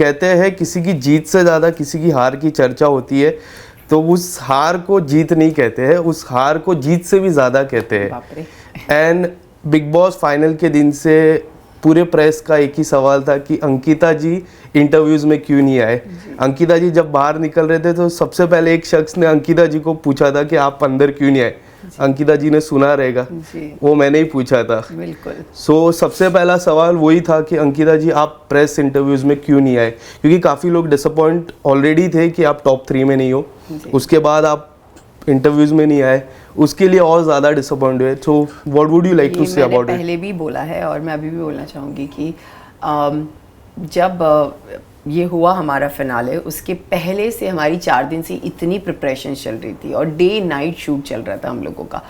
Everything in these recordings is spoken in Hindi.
कहते हैं किसी की जीत से ज़्यादा किसी की हार की चर्चा होती है, तो उस हार को जीत नहीं कहते हैं, उस हार को जीत से भी ज़्यादा कहते हैं। एंड बिग बॉस फाइनल के दिन से पूरे प्रेस का एक ही सवाल था कि अंकिता जी इंटरव्यूज़ में क्यों नहीं आए। अंकिता जी जब बाहर निकल रहे थे तो सबसे पहले एक शख्स ने अंकिता जी को पूछा था कि आप अंदर क्यों नहीं आए। अंकिता जी ने सुना रहेगा, वो मैंने ही पूछा था। बिल्कुल। सो सबसे पहला सवाल वही था कि अंकिता जी आप प्रेस इंटरव्यूज़ में क्यों नहीं आए, क्योंकि काफ़ी लोग डिसअपॉइंट ऑलरेडी थे कि आप टॉप 3 में नहीं हो, उसके बाद आप इंटरव्यूज़ में नहीं आए, उसके लिए और ज़्यादा डिसअपॉइंट हुए। So what would you like to say about it? पहले भी बोला है और मैं अभी भी बोलना चाहूँगी कि जब ये हुआ हमारा फिनाले, उसके पहले से हमारी 4 दिन से इतनी प्रिपरेशन चल रही थी और डे नाइट शूट चल रहा था हम लोगों का।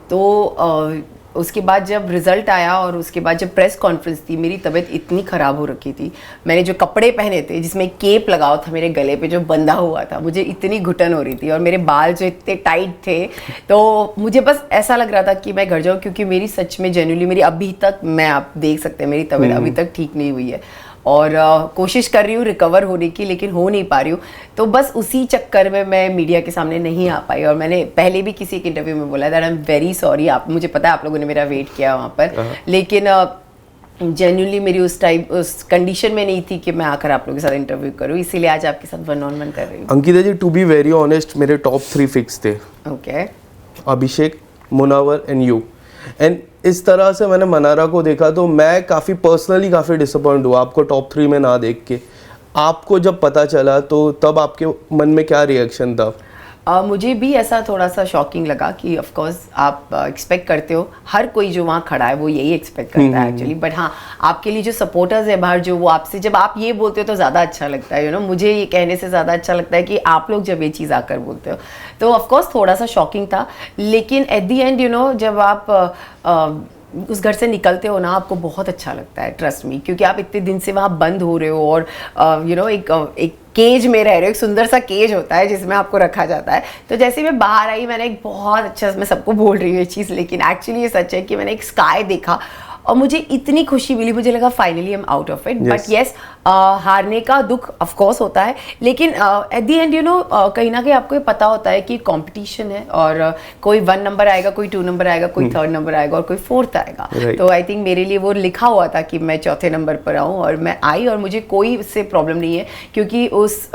तो उसके बाद जब रिज़ल्ट आया और उसके बाद जब प्रेस कॉन्फ्रेंस थी, मेरी तबीयत इतनी ख़राब हो रखी थी। मैंने जो कपड़े पहने थे जिसमें केप लगाओ था मेरे गले पे जो बंधा हुआ था, मुझे इतनी घुटन हो रही थी और मेरे बाल जो इतने टाइट थे, तो मुझे बस ऐसा लग रहा था कि मैं घर जाऊँ, क्योंकि मेरी सच में जेन्युइनली मेरी अभी तक, मैं आप देख सकते हैं मेरी तबीयत अभी तक ठीक नहीं हुई है और कोशिश कर रही हूँ रिकवर होने की, लेकिन हो नहीं पा रही हूँ। तो बस उसी चक्कर में मैं मीडिया के सामने नहीं आ पाई और मैंने पहले भी किसी एक इंटरव्यू में बोला that I am very sorry. आप, मुझे पता है आप लोगों ने मेरा वेट किया वहाँ पर, लेकिन जेन्युइनली मेरी उस कंडीशन में नहीं थी कि मैं आकर आप लोगों के साथ इंटरव्यू करूँ, इसीलिए आज आपके साथ 1-on-1 कर रही हूँ। अंकिता जी, टू बी वेरी ऑनेस्ट, मेरे टॉप 3 फिक्स थे। Okay. Abhishek, Munawar and you. And इस तरह से मैंने मनारा को देखा तो मैं काफ़ी पर्सनली काफ़ी डिसअपॉइंट हुआ आपको टॉप 3 में ना देख के। आपको जब पता चला तो तब आपके मन में क्या रिएक्शन था? मुझे भी ऐसा थोड़ा सा शॉकिंग लगा कि ऑफ कोर्स आप एक्सपेक्ट करते हो, हर कोई जो वहाँ खड़ा है वो यही एक्सपेक्ट करता है एक्चुअली, बट हाँ, आपके लिए जो सपोर्टर्स है बाहर, जो वो आपसे जब आप ये बोलते हो तो ज़्यादा अच्छा लगता है, मुझे ये कहने से ज़्यादा अच्छा लगता है कि आप लोग जब ये चीज़ आकर बोलते हो, तो ऑफ कोर्स थोड़ा सा शॉकिंग था। लेकिन एट दी एंड जब आप उस घर से निकलते हो ना, आपको बहुत अच्छा लगता है, ट्रस्ट मी, क्योंकि आप इतने दिन से वहाँ बंद हो रहे हो और एक केज में रह रहे हो, एक सुंदर सा केज होता है जिसमें आपको रखा जाता है। तो जैसे मैं बाहर आई, मैंने एक बहुत अच्छा, मैं सबको बोल रही हूँ ये चीज़, लेकिन एक्चुअली ये सच है कि मैंने एक स्काई देखा और मुझे इतनी खुशी मिली, मुझे लगा finally I am out of it. But yes, हारने का दुख ऑफ कोर्स होता है, लेकिन एट दी एंड कहीं ना कहीं आपको ये पता होता है कि कंपटीशन है और कोई 1 नंबर आएगा, कोई 2 नंबर आएगा, कोई 3rd नंबर आएगा और कोई 4th आएगा। तो आई थिंक मेरे लिए वो लिखा हुआ था कि मैं 4थे नंबर पर आऊँ और मैं आई, और मुझे कोई इससे प्रॉब्लम नहीं है, क्योंकि उस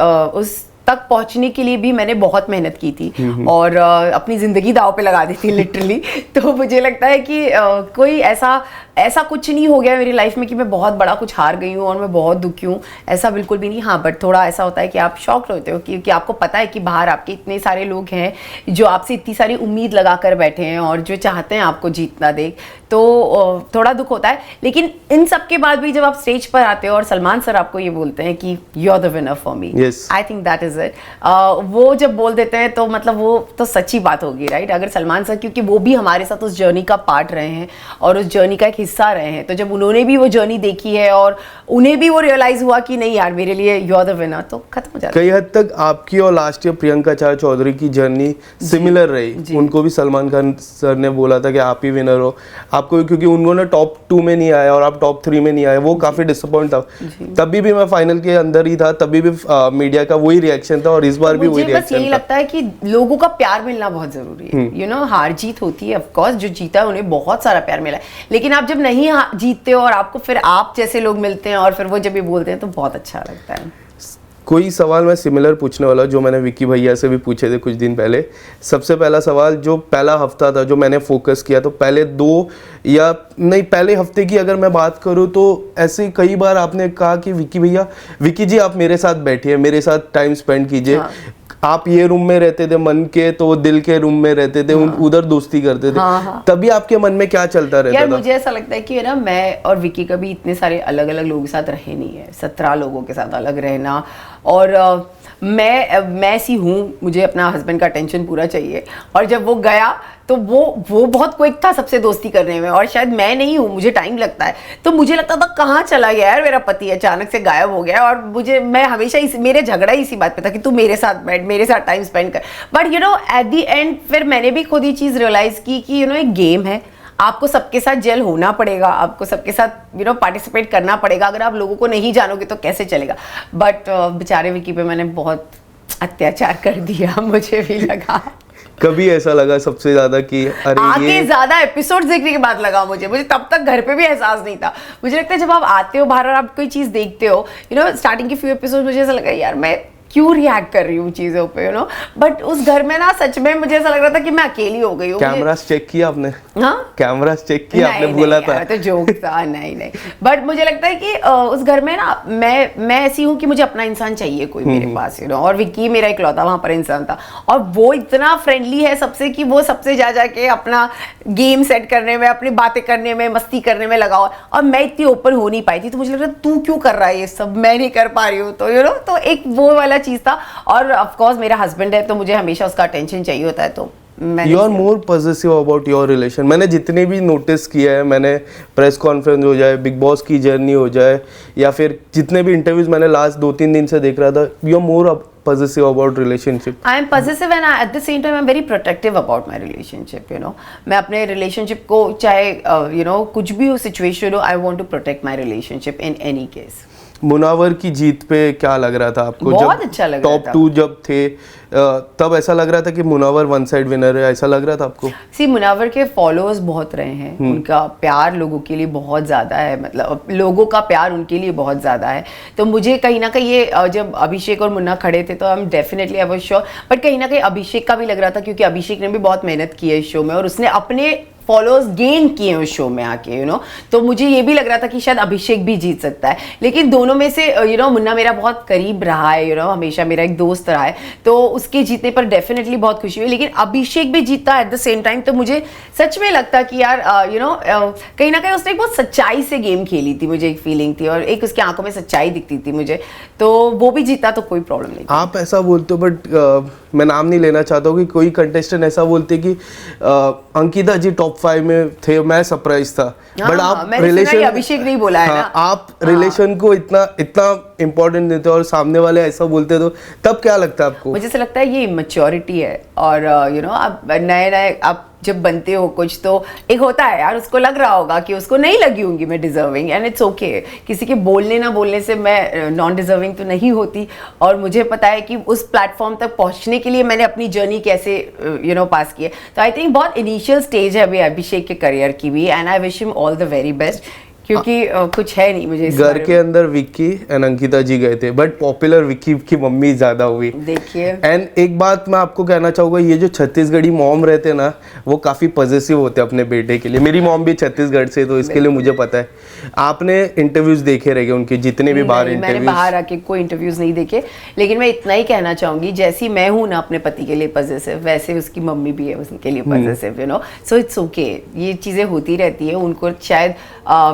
तक पहुंचने के लिए भी मैंने बहुत मेहनत की थी और अपनी ज़िंदगी दांव पे लगा दी थी लिटरली। तो मुझे लगता है कि कोई ऐसा कुछ नहीं हो गया मेरी लाइफ में कि मैं बहुत बड़ा कुछ हार गई हूँ और मैं बहुत दुखी हूँ, ऐसा बिल्कुल भी नहीं। हाँ, बट थोड़ा ऐसा होता है कि आप शॉक्ड होते हो क्योंकि आपको पता है कि बाहर आपके इतने सारे लोग हैं जो आपसे इतनी सारी उम्मीद लगा कर बैठे हैं और जो चाहते हैं आपको जीतना देख, तो थोड़ा दुख होता है। लेकिन इन सब के बाद भी जब आप स्टेज पर आते हो और सलमान सर आपको ये बोलते हैं कि you are the winner for me, I think that is it. वो जब बोल देते हैं तो मतलब वो तो सच्ची बात होगी, राइट? अगर सलमान सर, क्योंकि वो भी हमारे साथ उस जर्नी का पार्ट रहे हैं और उस जर्नी का एक हिस्सा रहे हैं, तो जब उन्होंने भी वो जर्नी देखी है और उन्हें भी वो रियलाइज हुआ कि नहीं यार मेरे लिए यू आर द विनर, तो खत्म हो जाता है। कई हद तक आपकी और लास्ट ईयर प्रियंका चौधरी की जर्नी सिमिलर रही। उनको भी सलमान खान सर ने बोला था कि आप ही विनर हो, आपको, क्योंकि उन्होंने टॉप 2 में नहीं आया और आप टॉप 3 में नहीं आए, वो काफी डिसअपॉइंट था। तभी भी मैं फाइनल के अंदर ही था, तभी भी मीडिया का वही रिएक्शन था और इस बार भी वही रिएक्शन था। बस यही लगता है कि लोगों का प्यार मिलना बहुत जरूरी है। हार जीत होती है, ऑफ कोर्स जो जीता है उन्हें बहुत सारा प्यार मिला है, लेकिन आप जब नहीं जीतते हो और आपको फिर आप जैसे लोग मिलते हैं और फिर वो जब ये बोलते हैं तो बहुत अच्छा लगता है। कोई सवाल मैं सिमिलर पूछने वाला जो मैंने विकी भैया से भी पूछे थे कुछ दिन पहले। सबसे पहला सवाल, जो पहला हफ्ता था जो मैंने फोकस किया, तो पहले हफ्ते की अगर मैं बात करूं तो ऐसे कई बार आपने कहा कि विकी जी आप मेरे साथ बैठिए, मेरे साथ टाइम स्पेंड कीजिए। हाँ। आप ये रूम में रहते थे मन के, तो वो दिल के रूम में रहते थे। हाँ। उधर दोस्ती करते थे। हाँ। तभी आपके मन में क्या चलता रहता था? मुझे ऐसा लगता है कि ना, मैं और विकी कभी इतने सारे अलग अलग लोगों के साथ रहे नहीं है। 17 लोगों के साथ अलग रहना, और मैं ऐसी हूँ, मुझे अपना हस्बैंड का अटेंशन पूरा चाहिए, और जब वो गया तो वो बहुत क्विक था सबसे दोस्ती करने में, और शायद मैं नहीं हूँ, मुझे टाइम लगता है। तो मुझे लगता था कहाँ चला गया यार मेरा पति, अचानक से गायब हो गया। और मैं हमेशा मेरे झगड़ा इसी बात पे था कि तू मेरे साथ बैठ, मेरे साथ टाइम स्पेंड कर। बट एट दी एंड फिर मैंने भी खुद ही चीज़ रियलाइज़ की कि एक गेम है, आपको सबके साथ जेल होना पड़ेगा, आपको सबके साथ पार्टिसिपेट करना पड़ेगा। अगर आप लोगों को नहीं जानोगे तो कैसे चलेगा। बट बेचारे विकी पे मैंने बहुत अत्याचार कर दिया, मुझे भी लगा। कभी ऐसा लगा सबसे ज्यादा कि अरे आगे ज्यादा एपिसोड देखने के बाद लगा मुझे तब तक घर पे भी एहसास नहीं था। मुझे लगता है जब आप आते हो बाहर और आप कोई चीज देखते हो, स्टार्टिंग के फ्यू एपिसोड मुझे ऐसा लगा यार मैं क्यों रिएक्ट कर रही हूँ चीजों पे, बट उस घर में ना सच में मुझे ऐसा लग रहा था कि मैं अकेली हो गई हूँ। कैमरास चेक किया आपने? हाँ, कैमरास चेक किया आपने? बोला था तो जोक था। नहीं, बट मुझे लगता है कि उस घर में ना मैं ऐसी हूँ कि मुझे अपना इंसान चाहिए कोई मेरे पास, और विक्की मेरा इकलौता वहां पर इंसान था। और वो इतना फ्रेंडली है सबसे कि वो सबसे जा के अपना गेम सेट करने में, अपनी बातें करने में, मस्ती करने में लगा हुआ। और मैं इतनी ओपन हो नहीं पाई थी, तो मुझे लग रहा तू क्यों कर रहा है ये सब, मैं नहीं कर पा रही हूँ। तो तो एक वो वाला चीज था। और ऑफ कोर्स मेरा हस्बैंड है तो मुझे हमेशा उसका अटेंशन चाहिए होता है, तो you are more positive about your relation. मैंने जितने भी नोटिस किया है, मैंने प्रेस कॉन्फ्रेंस हो जाए, बिग बॉस की जर्नी हो जाए, या फिर जितने भी इंटरव्यूज मैंने लास्ट 2-3 दिन से देख रहा था, you are more possessive about relationship. I am possessive and at the same time I am very protective about my relationship. मैं अपने relationship को चाहे कुछ भी हो situation हो, I want to protect my relationship in any case. Munawar की जीत पे क्या लग रहा था आपको? बहुत अच्छा लग रहा था। टॉप 2 जब थे तब ऐसा लग रहा था कि मुनावर वन साइड विनर है, ऐसा लग रहा था आपको? मुनावर के फॉलोअर्स बहुत रहे हैं, उनका प्यार लोगों के लिए बहुत ज़्यादा है, मतलब लोगों का प्यार उनके लिए बहुत ज़्यादा है। तो मुझे कहीं ना कहीं ये जब अभिषेक और मुन्ना खड़े थे तो हम definitely I was sure, but कहीं ना कहीं अभिषेक का भी लग रहा था क्योंकि अभिषेक ने भी बहुत मेहनत की है इस शो में और उसने अपने फॉलोअर्स गेन किए उस शो में आके, तो मुझे ये भी लग रहा था कि शायद अभिषेक भी जीत सकता है। लेकिन दोनों में से मुन्ना मेरा बहुत करीब रहा है, हमेशा मेरा एक दोस्त रहा है, तो उसके जीतने पर डेफिनेटली बहुत खुशी हुई। लेकिन अभिषेक भी जीता एट द सेम टाइम, तो मुझे सच में लगता कि यार कहीं ना कहीं उसने एक बहुत सच्चाई से गेम खेली थी, मुझे एक फीलिंग थी और एक उसकी आंखों में सच्चाई दिखती थी मुझे, तो वो भी जीता तो कोई प्रॉब्लम नहीं। आप ऐसा बोलते हो, बट मैं नाम नहीं लेना चाहता हूँ कि कोई कंटेस्टेंट ऐसा बोलते कि अंकिता जी टॉप 5 में थे, मैं सरप्राइज था। बट आप रिलेशन, अभिषेक नहीं बोला है ना, आप रिलेशन को इतना इम्पोर्टेंट देते हो और सामने वाले ऐसा बोलते तो तब क्या लगता है आपको? मुझे ऐसा लगता है ये इमेच्योरिटी है और आप नए आप जब बनते हो कुछ तो एक होता है यार, उसको लग रहा होगा कि उसको नहीं लगी होंगी मैं डिजर्विंग, एंड इट्स ओके। किसी के बोलने ना बोलने से मैं नॉन डिजर्विंग तो नहीं होती, और मुझे पता है कि उस प्लेटफॉर्म तक पहुंचने के लिए मैंने अपनी जर्नी कैसे पास की है। तो आई थिंक बहुत इनिशियल स्टेज है अभी अभिषेक के करियर की भी, and I wish him all the very best, क्योंकि कुछ है नहीं मुझे घर के अंदर विक्की एंड अंकिता जी गए थे, बट पॉपुलर विक्की की मम्मी ज्यादा हुई, देखिए। एंड एक बात मैं आपको कहना चाहूंगा, ये जो छत्तीसगढ़ी मॉम रहते ना, वो काफी पॉजिटिव होते हैं अपने बेटे के लिए। मेरी मॉम भी छत्तीसगढ़ से, तो इसके लिए मुझे पता है। आपने इंटरव्यूज देखे रहेंगे उनके, जितने भी बाहर इंटरव्यूज? मैंने बाहर आके कोई इंटरव्यूज नहीं देखे, लेकिन मैं इतना ही कहना चाहूंगी, जैसी मैं हूं ना अपने पति के लिए पॉजिटिव, वैसे उसकी मम्मी भी है उसके लिए पॉजिटिव, सो इट्स ओके। ये चीजें होती रहती है। उनको शायद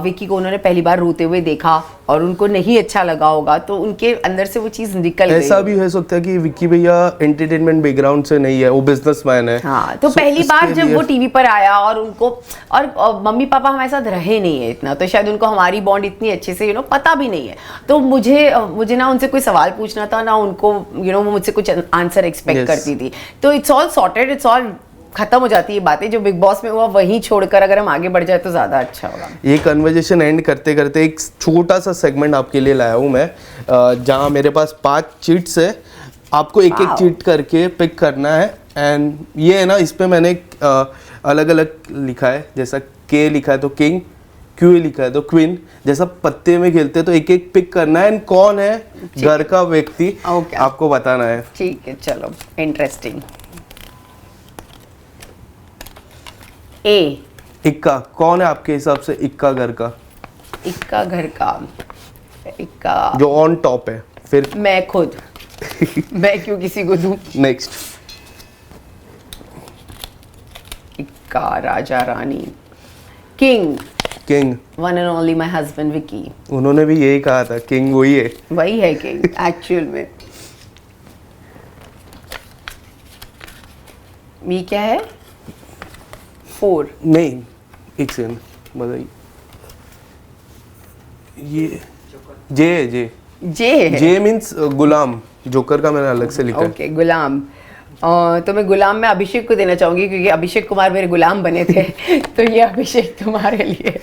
विक्की को उन्होंने पहली बार रोते हुए देखा और उनको नहीं अच्छा लगा होगा, तो उनके अंदर से वो चीज निकल गई। ऐसा भी हो सकता है कि विक्की भैया एंटरटेनमेंट बैकग्राउंड से नहीं है, वो बिजनेसमैन है। हाँ, तो पहली बार जब वो टीवी पर आया और उनको और मम्मी पापा हमारे साथ रहे नहीं है इतना, तो शायद उनको हमारी बॉन्ड इतनी अच्छे से पता भी नहीं है। तो मुझे ना उनसे कोई सवाल पूछना था ना उनको, वो मुझसे कुछ आंसर एक्सपेक्ट करती थी। तो it's all sorted, it's all खत्म हो जाती है बातें। जो बिग बॉस में हुआ वहीं छोड़कर अगर हम आगे बढ़ जाए तो ज्यादा अच्छा होगा। ये कन्वर्सेशन एंड करते करते एक छोटा सा सेगमेंट आपके लिए लाया हूँ मैं, जहाँ मेरे पास 5 चीट्स है, आपको एक एक चीट करके पिक करना है। एंड ये है ना, इस पे मैंने अलग अलग लिखा है, जैसा के लिखा है तो किंग, क्यू लिखा है तो क्वीन, जैसा पत्ते में खेलते हैं, तो एक एक पिक करना है। एंड कौन है घर का व्यक्ति आपको बताना है। ठीक है, चलो, इंटरेस्टिंग। ए, इक्का। कौन है आपके हिसाब से इक्का घर का? इक्का घर का, इक्का जो ऑन टॉप है। फिर मैं खुद मैं क्यों किसी को दूं? नेक्स्ट, इक्का राजा रानी। King, king one and only my husband Vicky. उन्होंने भी यही कहा था, किंग वही है। वही है किंग एक्चुअल में। ये क्या है? 4 नहीं, एक सेकंड बताइए। ये जे है, जे जे जे मीन्स गुलाम। जोकर का मैंने अलग से लिखा है। ओके, गुलाम। तो मैं गुलाम में अभिषेक को देना चाहूंगी क्योंकि अभिषेक कुमार मेरे गुलाम बने थे तो ये अभिषेक तुम्हारे लिए।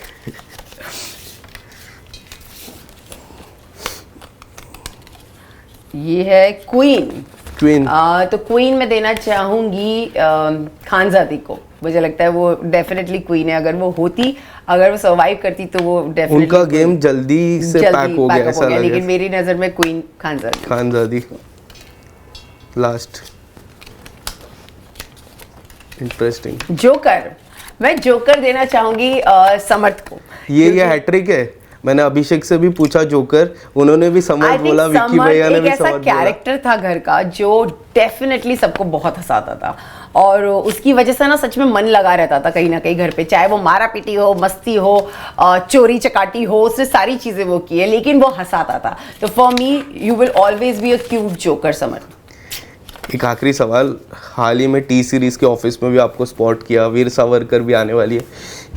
ये है क्वीन। तो क्वीन में देना चाहूंगी खानजादी को। मुझे लगता है वो डेफिनेटली क्वीन है। अगर वो होती, अगर वो सर्वाइव करती तो वो डेफिनेटली उनका गेम जल्दी से पैक हो गया ऐसा लगा। लेकिन मेरी नजर में queen Khanzaadi. Last interesting joker. मैं जोकर देना चाहूंगी समर्थ को। ये हैट्रिक है। मैंने अभिषेक से भी पूछा जोकर, उन्होंने भी समर्थ बोला, विक्की भैया ने भी समर्थ बोला। एक ऐसा कैरेक्टर था घर का जो डेफिनेटली सबको बहुत हंसाता था और उसकी वजह से ना सच में मन लगा रहता था कहीं ना कहीं घर पे, चाहे वो मारा पीटी हो, मस्ती हो, चोरी चकाटी हो, उसने सारी चीजें वो की है लेकिन वो हंसाता था। तो for me you will always be a cute joker Samarth. एक आखिरी सवाल, हाल ही में टी सीरीज के ऑफिस में भी आपको स्पॉट किया, वीर सावरकर भी आने वाली है,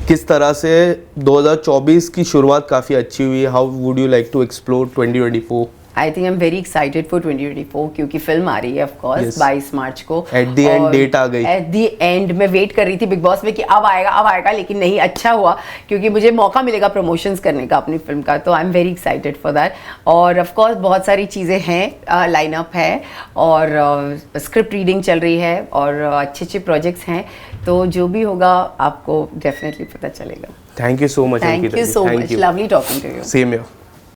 किस तरह से 2024 की शुरुआत काफ़ी अच्छी हुई है? How would you like to explore 2024? I think I am very excited for 2024 क्योंकि फिल्म आ रही है ऑफ कोर्स 22 मार्च को। एट द एंड डेट आ गई। एट द एंड मैं वेट कर रही थी बिग बॉस में कि अब आएगा लेकिन नहीं, अच्छा हुआ क्योंकि मुझे मौका मिलेगा प्रमोशंस करने का अपनी फिल्म का। तो आई am very excited for that. और ऑफ कोर्स बहुत सारी चीज़ें हैं, लाइनअप है और स्क्रिप्ट रीडिंग चल रही है और अच्छे प्रोजेक्ट्स हैं। तो जो भी होगा आपको डेफिनेटली पता चलेगा। Thank you so much. Thank you so much. Lovely talking to you. Same here.